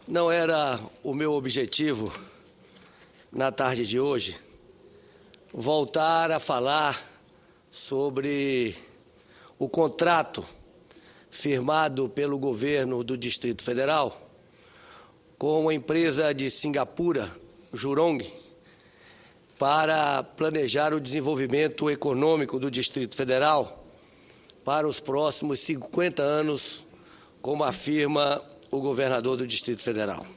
Não era o meu objetivo, na tarde de hoje, voltar a falar sobre o contrato firmado pelo governo do Distrito Federal com a empresa de Singapura, Jurong, para planejar o desenvolvimento econômico do Distrito Federal para os próximos 50 anos, como afirma o governador do Distrito Federal.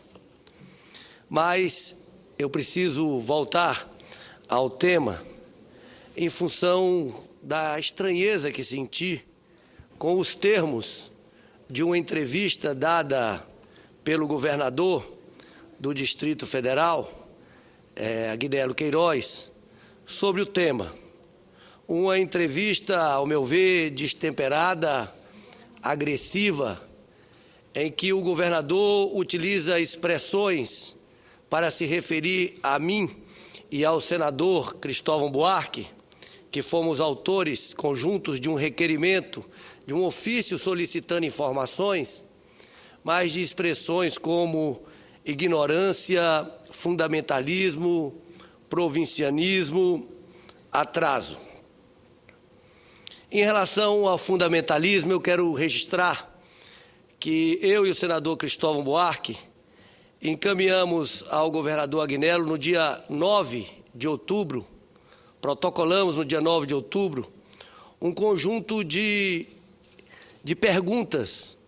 Mas eu preciso voltar ao tema em função da estranheza que senti com os termos de uma entrevista dada pelo governador do Distrito Federal, Agnello Queiroz, sobre o tema. Uma entrevista, ao meu ver, destemperada, agressiva, em que o governador utiliza expressões para se referir a mim e ao senador Cristóvão Buarque, que fomos autores conjuntos de um requerimento, de um ofício solicitando informações, mas de expressões como ignorância, fundamentalismo, provincianismo, atraso. Em relação ao fundamentalismo, eu quero registrar que eu e o senador Cristóvão Buarque encaminhamos ao governador Agnello no dia 9 de outubro, protocolamos no dia 9 de outubro, um conjunto de perguntas,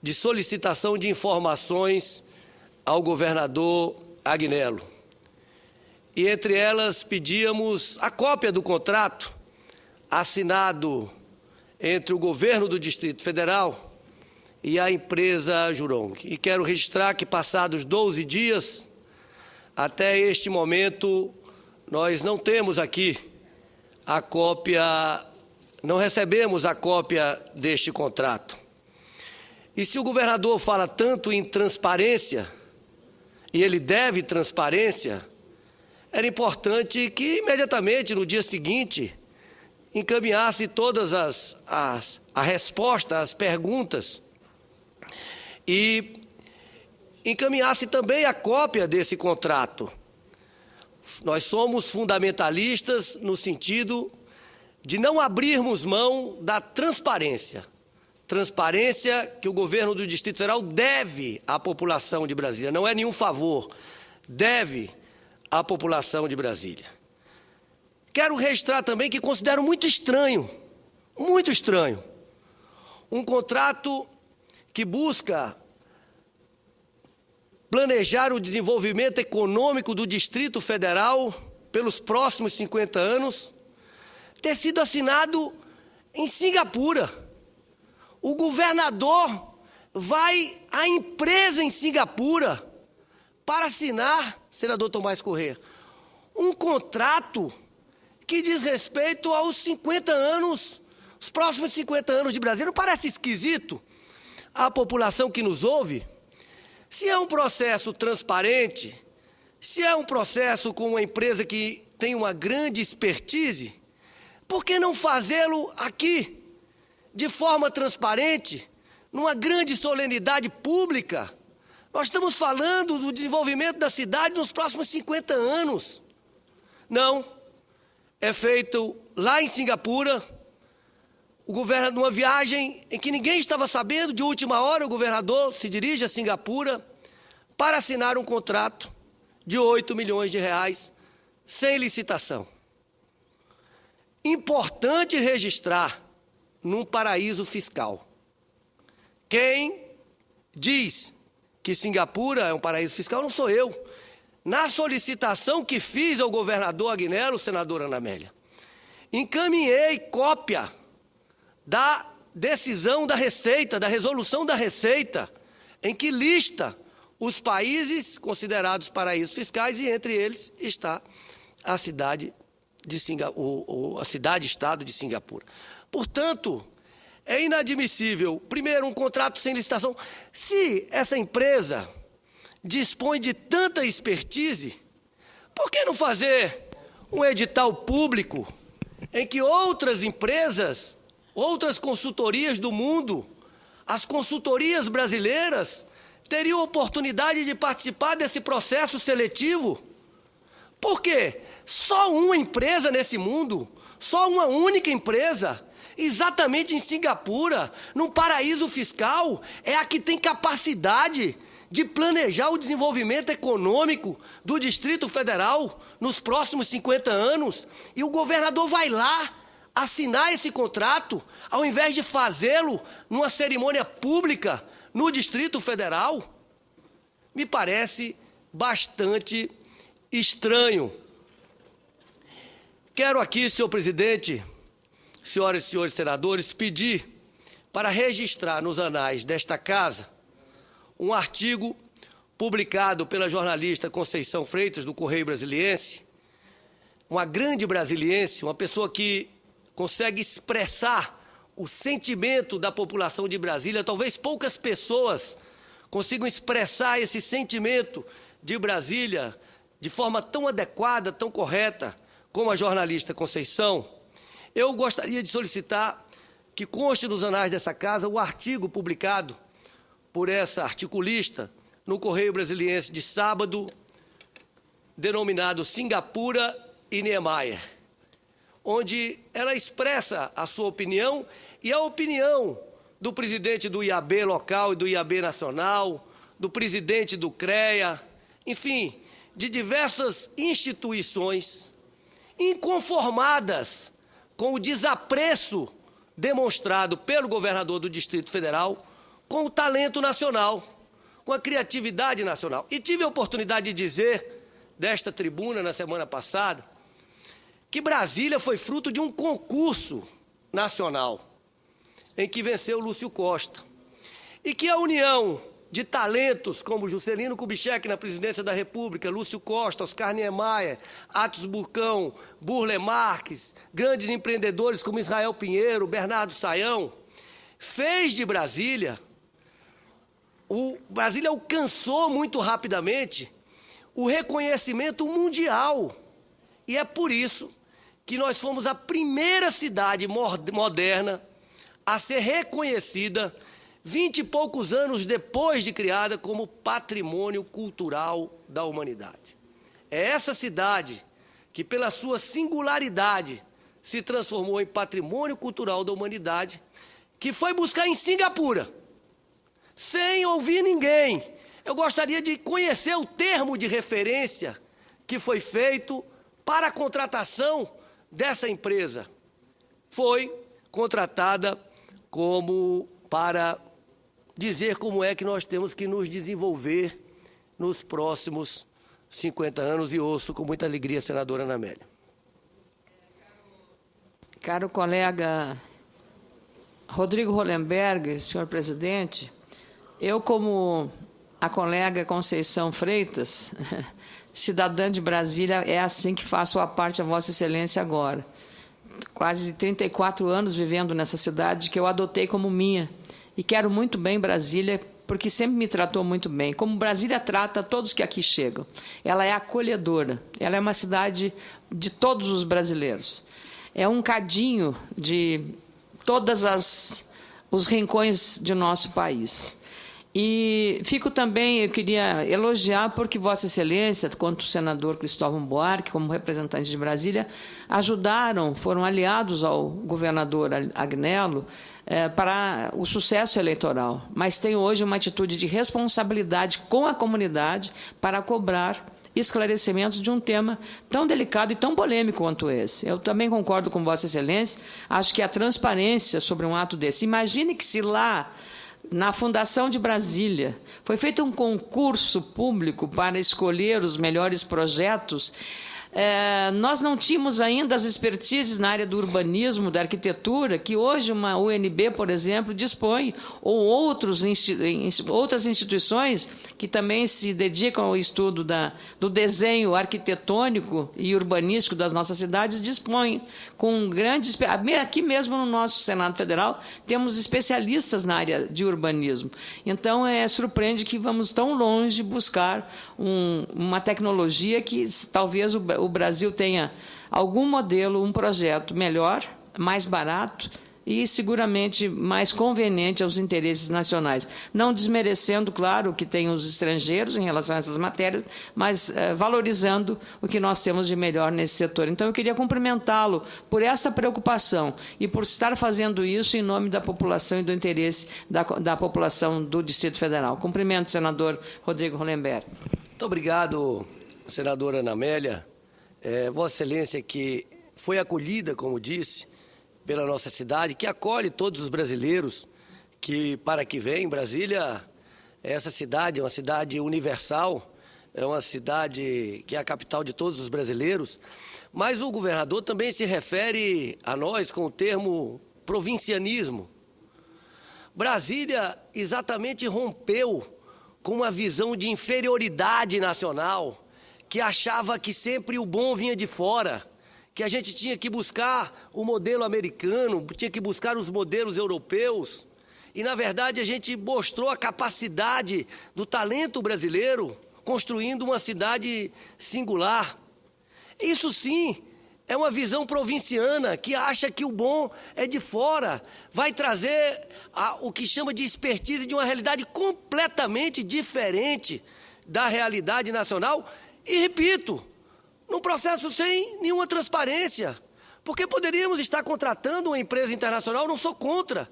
de solicitação de informações ao governador Agnello. E entre elas pedíamos a cópia do contrato assinado entre o governo do Distrito Federal e a empresa Jurong. E quero registrar que, passados 12 dias, até este momento, nós não temos aqui a cópia, não recebemos a cópia deste contrato. E se o governador fala tanto em transparência, e ele deve transparência, era importante que imediatamente, no dia seguinte, encaminhasse todas a resposta às perguntas e encaminhasse também a cópia desse contrato. Nós somos fundamentalistas no sentido de não abrirmos mão da transparência. Transparência que o governo do Distrito Federal deve à população de Brasília. Não é nenhum favor, deve à população de Brasília. Quero registrar também que considero muito estranho, um contrato que busca planejar o desenvolvimento econômico do Distrito Federal pelos próximos 50 anos, ter sido assinado em Singapura. O governador vai à empresa em Singapura para assinar, senador Tomás Corrêa, um contrato que diz respeito aos 50 anos, os próximos 50 anos de Brasília. Não parece esquisito à população que nos ouve? Se é um processo transparente, se é um processo com uma empresa que tem uma grande expertise, por que não fazê-lo aqui, de forma transparente, numa grande solenidade pública? Nós estamos falando do desenvolvimento da cidade nos próximos 50 anos. Não, é feito lá em Singapura, o governo, numa viagem em que ninguém estava sabendo, de última hora o governador se dirige a Singapura para assinar um contrato de 8 milhões de reais sem licitação. Importante registrar num paraíso fiscal. Quem diz que Singapura é um paraíso fiscal não sou eu. Na solicitação que fiz ao governador Agnello, senadora Ana Amélia, encaminhei cópia da decisão da Receita, da resolução da Receita, em que lista os países considerados paraísos fiscais, e entre eles está a cidade de a cidade-estado de Singapura. Portanto, é inadmissível, primeiro, um contrato sem licitação. Se essa empresa dispõe de tanta expertise, por que não fazer um edital público em que outras empresas, outras consultorias do mundo, as consultorias brasileiras, teriam oportunidade de participar desse processo seletivo? Por quê? Só uma empresa nesse mundo, só uma única empresa, exatamente em Singapura, num paraíso fiscal, é a que tem capacidade de planejar o desenvolvimento econômico do Distrito Federal nos próximos 50 anos, e o governador vai lá assinar esse contrato, ao invés de fazê-lo numa cerimônia pública no Distrito Federal. Me parece bastante estranho. Quero aqui, senhor presidente, senhoras e senhores senadores, pedir para registrar nos anais desta casa um artigo publicado pela jornalista Conceição Freitas, do Correio Brasiliense, uma grande brasiliense, uma pessoa que consegue expressar o sentimento da população de Brasília. Talvez poucas pessoas consigam expressar esse sentimento de Brasília de forma tão adequada, tão correta, como a jornalista Conceição. Eu gostaria de solicitar que conste nos anais dessa casa o artigo publicado por essa articulista no Correio Brasiliense de sábado, denominado Singapura e Niemeyer, onde ela expressa a sua opinião e a opinião do presidente do IAB local e do IAB nacional, do presidente do CREA, enfim, de diversas instituições inconformadas com o desapreço demonstrado pelo governador do Distrito Federal com o talento nacional, com a criatividade nacional. E tive a oportunidade de dizer, desta tribuna, na semana passada, que Brasília foi fruto de um concurso nacional, em que venceu Lúcio Costa, e que a união de talentos como Juscelino Kubitschek na presidência da República, Lúcio Costa, Oscar Niemeyer, Atos Burcão, Burle Marques, grandes empreendedores como Israel Pinheiro, Bernardo Sayão, fez de Brasília, Brasília alcançou muito rapidamente o reconhecimento mundial. E é por isso que nós fomos a primeira cidade moderna a ser reconhecida 20 e poucos anos depois de criada como patrimônio cultural da humanidade. É essa cidade que, pela sua singularidade, se transformou em patrimônio cultural da humanidade, que foi buscar em Singapura, sem ouvir ninguém. Eu gostaria de conhecer o termo de referência que foi feito para a contratação dessa empresa. Foi contratada para dizer como é que nós temos que nos desenvolver nos próximos 50 anos, e ouço com muita alegria a senadora Ana Amélia. Caro colega Rodrigo Hollenberg, senhor presidente, eu, como a colega Conceição Freitas, cidadã de Brasília, é assim que faço a parte a Vossa Excelência agora. Quase 34 anos vivendo nessa cidade que eu adotei como minha. E quero muito bem Brasília, porque sempre me tratou muito bem. Como Brasília trata todos que aqui chegam. Ela é acolhedora. Ela é uma cidade de todos os brasileiros. É um cadinho de todos os rincões de nosso país. E eu queria elogiar, porque Vossa Excelência, quanto o senador Cristóvão Buarque, como representante de Brasília, foram aliados ao governador Agnello para o sucesso eleitoral. Mas tem hoje uma atitude de responsabilidade com a comunidade para cobrar esclarecimentos de um tema tão delicado e tão polêmico quanto esse. Eu também concordo com Vossa Excelência, acho que a transparência sobre um ato desse. Imagine que se lá, na Fundação de Brasília, foi feito um concurso público para escolher os melhores projetos. Nós não tínhamos ainda as expertises na área do urbanismo, da arquitetura, que hoje uma UNB, por exemplo, dispõe, ou outras instituições que também se dedicam ao estudo do desenho arquitetônico e urbanístico das nossas cidades, dispõem com grandes... Aqui mesmo no nosso Senado Federal, temos especialistas na área de urbanismo. Então, surpreende que vamos tão longe buscar uma tecnologia que talvez o Brasil tenha algum modelo, um projeto melhor, mais barato e seguramente mais conveniente aos interesses nacionais. Não desmerecendo, claro, o que tem os estrangeiros em relação a essas matérias, mas valorizando o que nós temos de melhor nesse setor. Então, eu queria cumprimentá-lo por essa preocupação e por estar fazendo isso em nome da população e do interesse da população do Distrito Federal. Cumprimento, senador Rodrigo Hollenberg. Muito obrigado, senadora Ana Amélia. Vossa Excelência, que foi acolhida, como disse, pela nossa cidade, que acolhe todos os brasileiros que para que vem. Brasília, essa cidade é uma cidade universal, é uma cidade que é a capital de todos os brasileiros, mas o governador também se refere a nós com o termo provincianismo. Brasília exatamente rompeu com uma visão de inferioridade nacional, que achava que sempre o bom vinha de fora, que a gente tinha que buscar o modelo americano, tinha que buscar os modelos europeus. E, na verdade, a gente mostrou a capacidade do talento brasileiro, construindo uma cidade singular. Isso sim é uma visão provinciana, que acha que o bom é de fora, vai trazer o que chama de expertise de uma realidade completamente diferente da realidade nacional. E, repito, num processo sem nenhuma transparência, porque poderíamos estar contratando uma empresa internacional, não sou contra,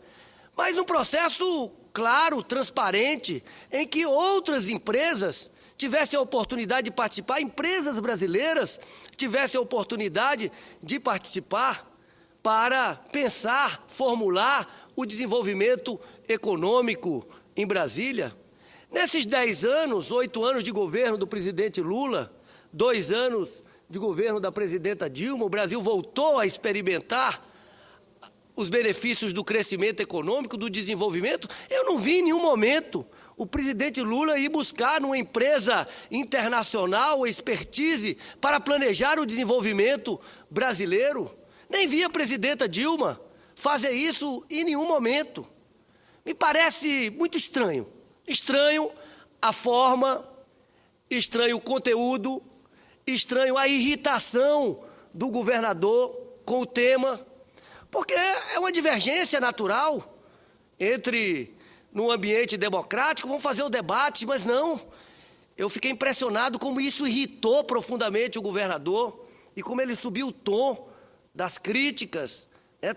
mas um processo claro, transparente, em que outras empresas tivessem a oportunidade de participar, empresas brasileiras tivessem a oportunidade de participar para pensar, formular o desenvolvimento econômico em Brasília. Nesses 10 anos, 8 anos de governo do presidente Lula, 2 anos de governo da presidenta Dilma, o Brasil voltou a experimentar os benefícios do crescimento econômico, do desenvolvimento. Eu não vi em nenhum momento o presidente Lula ir buscar numa empresa internacional a expertise para planejar o desenvolvimento brasileiro. Nem vi a presidenta Dilma fazer isso em nenhum momento. Me parece muito estranho. Estranho a forma, estranho o conteúdo, estranho a irritação do governador com o tema, porque é uma divergência natural entre, num ambiente democrático, vamos fazer o debate, mas não. Eu fiquei impressionado como isso irritou profundamente o governador e como ele subiu o tom das críticas,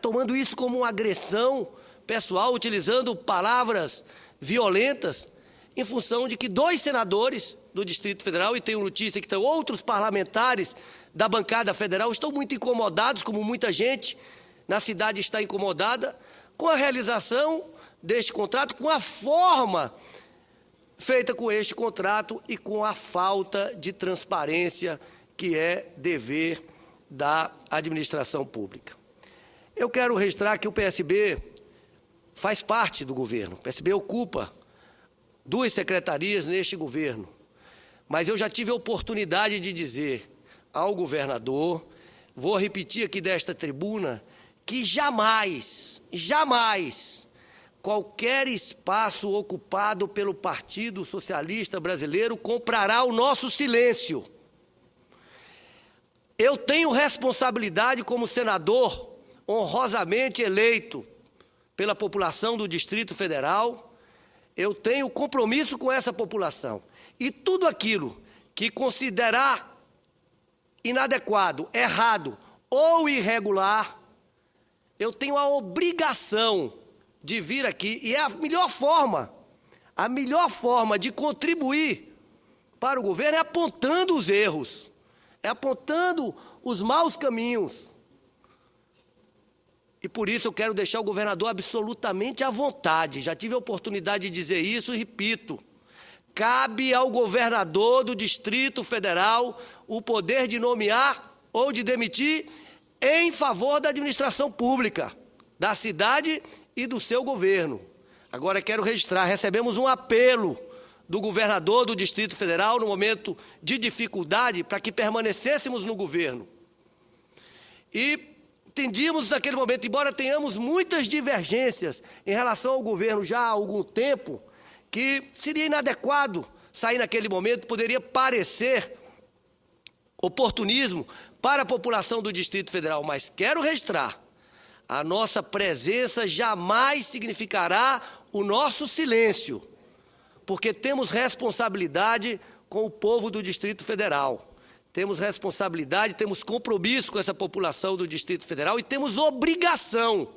tomando isso como uma agressão pessoal, utilizando palavras violentas, em função de que 2 senadores do Distrito Federal, e tenho notícia que tem outros parlamentares da bancada federal, estão muito incomodados, como muita gente na cidade está incomodada, com a realização deste contrato, com a forma feita com este contrato e com a falta de transparência que é dever da administração pública. Eu quero registrar que o PSB faz parte do governo. O PSB ocupa 2 secretarias neste governo. Mas eu já tive a oportunidade de dizer ao governador, vou repetir aqui desta tribuna, que jamais, jamais, qualquer espaço ocupado pelo Partido Socialista Brasileiro comprará o nosso silêncio. Eu tenho responsabilidade como senador honrosamente eleito pela população do Distrito Federal, eu tenho compromisso com essa população. E tudo aquilo que considerar inadequado, errado ou irregular, eu tenho a obrigação de vir aqui, e é a melhor forma de contribuir para o governo é apontando os erros, é apontando os maus caminhos. E por isso eu quero deixar o governador absolutamente à vontade. Já tive a oportunidade de dizer isso e repito. Cabe ao governador do Distrito Federal o poder de nomear ou de demitir em favor da administração pública, da cidade e do seu governo. Agora quero registrar, recebemos um apelo do governador do Distrito Federal no momento de dificuldade para que permanecêssemos no governo. E entendíamos naquele momento, embora tenhamos muitas divergências em relação ao governo já há algum tempo, que seria inadequado sair naquele momento, poderia parecer oportunismo para a população do Distrito Federal, mas quero registrar A nossa presença jamais significará o nosso silêncio, porque temos responsabilidade com o povo do Distrito Federal. Temos responsabilidade, temos compromisso com essa população do Distrito Federal e temos obrigação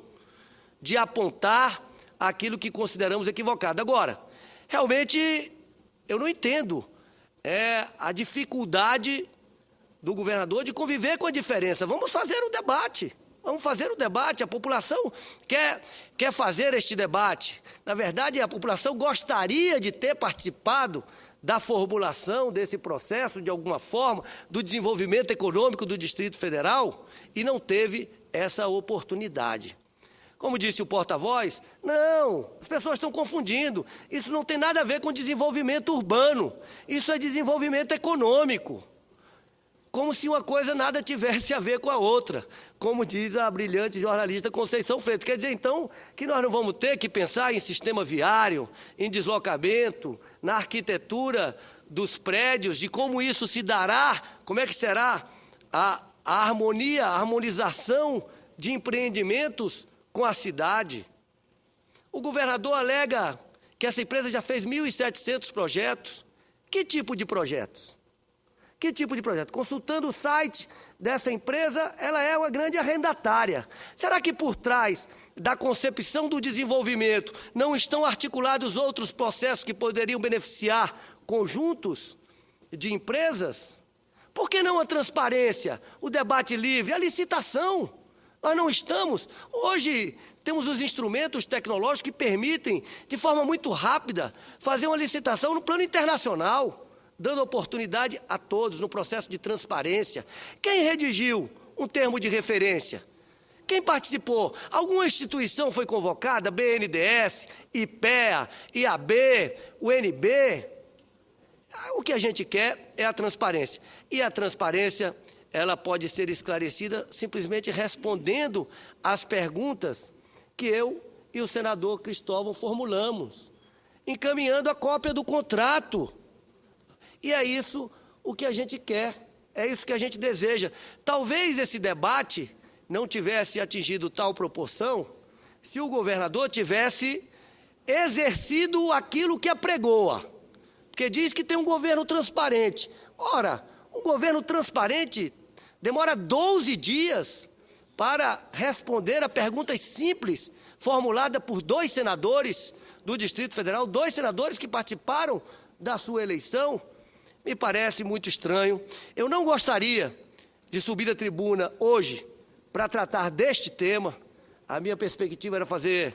de apontar aquilo que consideramos equivocado. Agora, realmente, eu não entendo a dificuldade do governador de conviver com a diferença. Vamos fazer o debate. Vamos fazer o debate. A população quer fazer este debate. Na verdade, a população gostaria de ter participado da formulação desse processo, de alguma forma, do desenvolvimento econômico do Distrito Federal, e não teve essa oportunidade. Como disse o porta-voz, não, as pessoas estão confundindo. Isso não tem nada a ver com desenvolvimento urbano. Isso é desenvolvimento econômico. Como se uma coisa nada tivesse a ver com a outra, como diz a brilhante jornalista Conceição Freitas. Quer dizer, então, que nós não vamos ter que pensar em sistema viário, em deslocamento, na arquitetura dos prédios, de como isso se dará, como é que será a harmonia, a harmonização de empreendimentos com a cidade. O governador alega que essa empresa já fez 1.700 projetos. Que tipo de projetos? Que tipo de projeto? Consultando o site dessa empresa, ela é uma grande arrendatária. Será que por trás da concepção do desenvolvimento não estão articulados outros processos que poderiam beneficiar conjuntos de empresas? Por que não a transparência, o debate livre, a licitação? Nós não estamos. Hoje temos os instrumentos tecnológicos que permitem, de forma muito rápida, fazer uma licitação no plano internacional, dando oportunidade a todos no processo de transparência. Quem redigiu um termo de referência? Quem participou? Alguma instituição foi convocada? BNDES, IPEA, IAB, UNB? O que a gente quer é a transparência. E a transparência, ela pode ser esclarecida simplesmente respondendo às perguntas que eu e o senador Cristóvão formulamos, encaminhando a cópia do contrato. E é isso o que a gente quer, é isso que a gente deseja. Talvez esse debate não tivesse atingido tal proporção se o governador tivesse exercido aquilo que apregoa, porque diz que tem um governo transparente. Ora, um governo transparente demora 12 dias para responder a perguntas simples formuladas por 2 senadores do Distrito Federal, 2 senadores que participaram da sua eleição. Me parece muito estranho. Eu não gostaria de subir à tribuna hoje para tratar deste tema. A minha perspectiva era fazer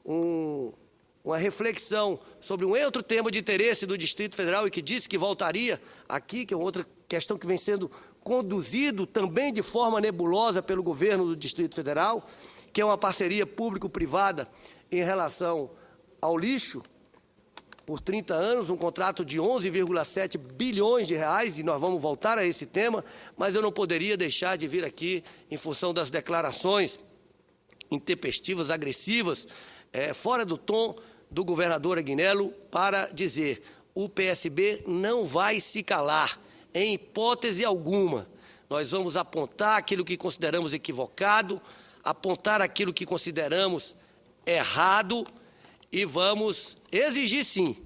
uma reflexão sobre um outro tema de interesse do Distrito Federal e que disse que voltaria aqui, que é uma outra questão que vem sendo conduzido também de forma nebulosa pelo governo do Distrito Federal, que é uma parceria público-privada em relação ao lixo, por 30 anos, um contrato de 11,7 bilhões de reais, e nós vamos voltar a esse tema, mas eu não poderia deixar de vir aqui, em função das declarações intempestivas, agressivas, fora do tom do governador Agnello, para dizer: o PSB não vai se calar, em hipótese alguma. Nós vamos apontar aquilo que consideramos equivocado, apontar aquilo que consideramos errado, e vamos exigir sim,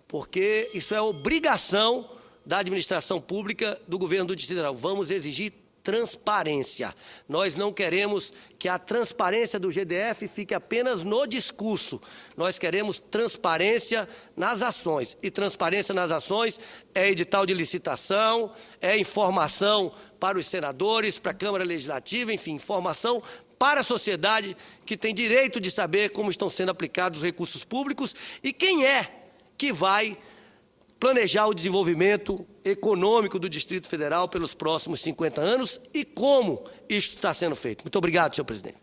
porque isso é obrigação da administração pública do governo do Distrito Federal. Vamos exigir transparência. Nós não queremos que a transparência do GDF fique apenas no discurso. Nós queremos transparência nas ações. E transparência nas ações é edital de licitação, é informação para os senadores, para a Câmara Legislativa, enfim, informação para a sociedade que tem direito de saber como estão sendo aplicados os recursos públicos e quem é que vai planejar o desenvolvimento econômico do Distrito Federal pelos próximos 50 anos e como isso está sendo feito. Muito obrigado, senhor presidente.